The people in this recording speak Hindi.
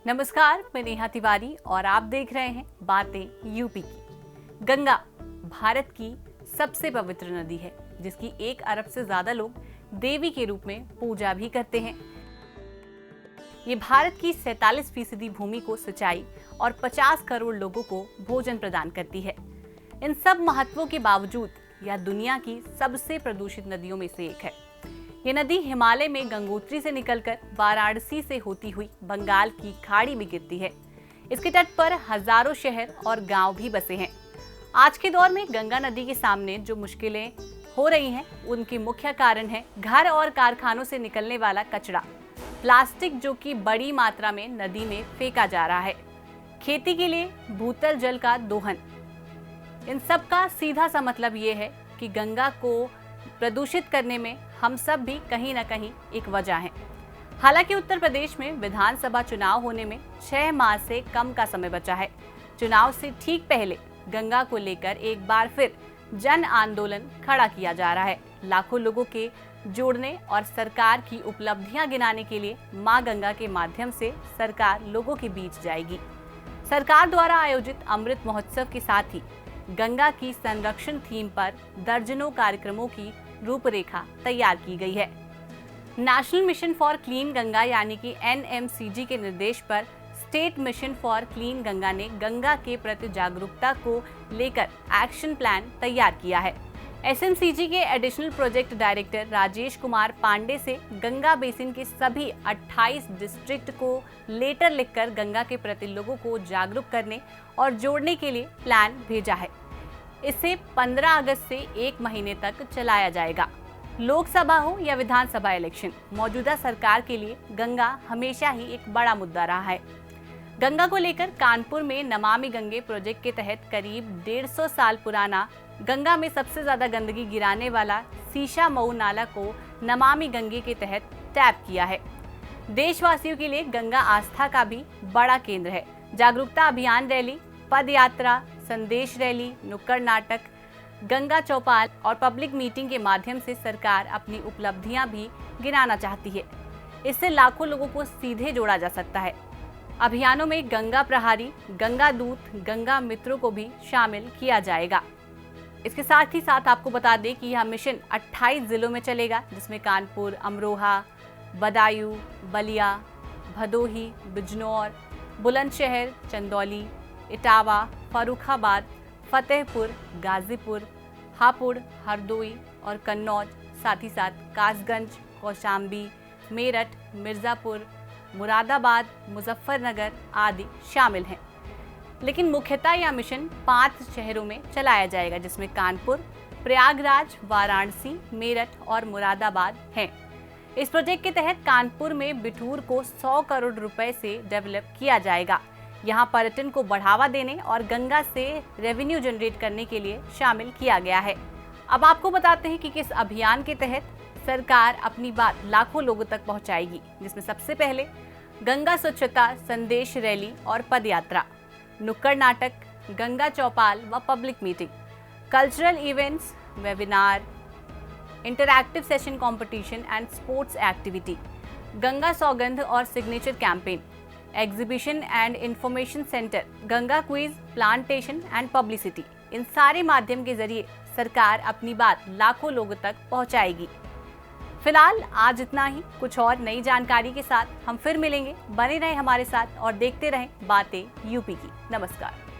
नमस्कार, मैं नेहा तिवारी और आप देख रहे हैं बातें यूपी की। गंगा भारत की सबसे पवित्र नदी है, जिसकी 1 अरब से ज्यादा लोग देवी के रूप में पूजा भी करते हैं। ये भारत की 47% भूमि को सिंचाई और 50 करोड़ लोगों को भोजन प्रदान करती है। इन सब महत्वों के बावजूद यह दुनिया की सबसे प्रदूषित नदियों में से एक है। ये नदी हिमालय में गंगोत्री से निकलकर वाराणसी से होती हुई बंगाल की खाड़ी में गिरती है। इसके तट पर हजारों शहर और गांव भी बसे हैं। आज के दौर में गंगा नदी के सामने जो मुश्किलें हो रही हैं, उनके मुख्य कारण है घर और कारखानों से निकलने वाला कचरा, प्लास्टिक जो कि बड़ी मात्रा में नदी में फेंका जा रहा है, खेती के लिए भूतल जल का दोहन। इन सब का सीधा सा मतलब ये है कि गंगा को प्रदूषित करने में हम सब भी कहीं न कहीं एक वजह हैं। हालांकि उत्तर प्रदेश में विधानसभा चुनाव होने में 6 माह से कम का समय बचा है। चुनाव से ठीक पहले गंगा को लेकर एक बार फिर जन आंदोलन खड़ा किया जा रहा है। लाखों लोगों के जोड़ने और सरकार की उपलब्धियां गिनाने के लिए मां गंगा के माध्यम से सरकार लोगों के बीच जाएगी। सरकार द्वारा आयोजित अमृत महोत्सव के साथ ही गंगा की संरक्षण थीम पर दर्जनों कार्यक्रमों की रूपरेखा तैयार की गई है। National mission for clean Ganga यानी कि NMCG के निर्देश पर state mission for clean Ganga ने गंगा के प्रति जागरूकता को लेकर एक्शन प्लान तैयार किया है। SMCG के additional project director Rajesh Kumar Pande से गंगा बेसिन के सभी 28 डिस्ट्रिक्ट को लेटर लिखकर गंगा के प्रति लोगों को जागरूक करने और जोड़ने के लिए प्लान भेजा है। इसे 15 अगस्त से 1 महीने तक चलाया जाएगा। लोकसभा हो या विधानसभा इलेक्शन, मौजूदा सरकार के लिए गंगा हमेशा ही एक बड़ा मुद्दा रहा है। गंगा को लेकर कानपुर में नमामि गंगे प्रोजेक्ट के तहत करीब 150 साल पुराना गंगा में सबसे ज्यादा गंदगी गिराने वाला शीशा मऊ नाला को नमामि गंगे के तहत टैप किया है। देशवासियों के लिए गंगा आस्था का भी बड़ा केंद्र है। जागरूकता अभियान रैली, पद यात्रा, संदेश रैली, नुक्कड़ नाटक, गंगा चौपाल और पब्लिक मीटिंग के माध्यम से सरकार अपनी उपलब्धियां भी गिनाना चाहती है। इससे लाखों लोगों को सीधे जोड़ा जा सकता है। अभियानों में गंगा प्रहारी, गंगा दूत, गंगा मित्रों को भी शामिल किया जाएगा। इसके साथ ही साथ आपको बता दें कि यह मिशन 28 जिलों में चलेगा, जिसमें कानपुर, अमरोहा, बदायूं, बलिया, भदोही, बिजनौर, बुलंदशहर, चंदौली, इटावा, फर्रुखाबाद, फतेहपुर, गाजीपुर, हापुड़, हरदोई और कन्नौज, साथ ही साथ कासगंज, कौशाम्बी, मेरठ, मिर्जापुर, मुरादाबाद, मुजफ्फरनगर आदि शामिल हैं। लेकिन मुख्यतः यह मिशन 5 शहरों में चलाया जाएगा, जिसमें कानपुर, प्रयागराज, वाराणसी, मेरठ और मुरादाबाद हैं। इस प्रोजेक्ट के तहत कानपुर में बिठूर को 100 करोड़ रुपए से डेवलप किया जाएगा। यहाँ पर्यटन को बढ़ावा देने और गंगा से रेवेन्यू जनरेट करने के लिए शामिल किया गया है। अब आपको बताते हैं कि किस अभियान के तहत सरकार अपनी बात लाखों लोगों तक पहुंचाएगी, जिसमें सबसे पहले गंगा स्वच्छता संदेश रैली और पदयात्रा, नुक्कड़ नाटक, गंगा चौपाल व public meeting, cultural events, webinar, interactive session competition and sports activity, Ganga सौगंध और signature campaign, exhibition and information centre, Ganga quiz, plantation and publicity. इन सारे माध्यम के जरिए सरकार अपनी बात लाखों लोगों तक पहुंचाएगी। फिलहाल आज इतना ही। कुछ और नई जानकारी के साथ हम फिर मिलेंगे। बने रहें हमारे साथ और देखते रहें बातें यूपी की। नमस्कार।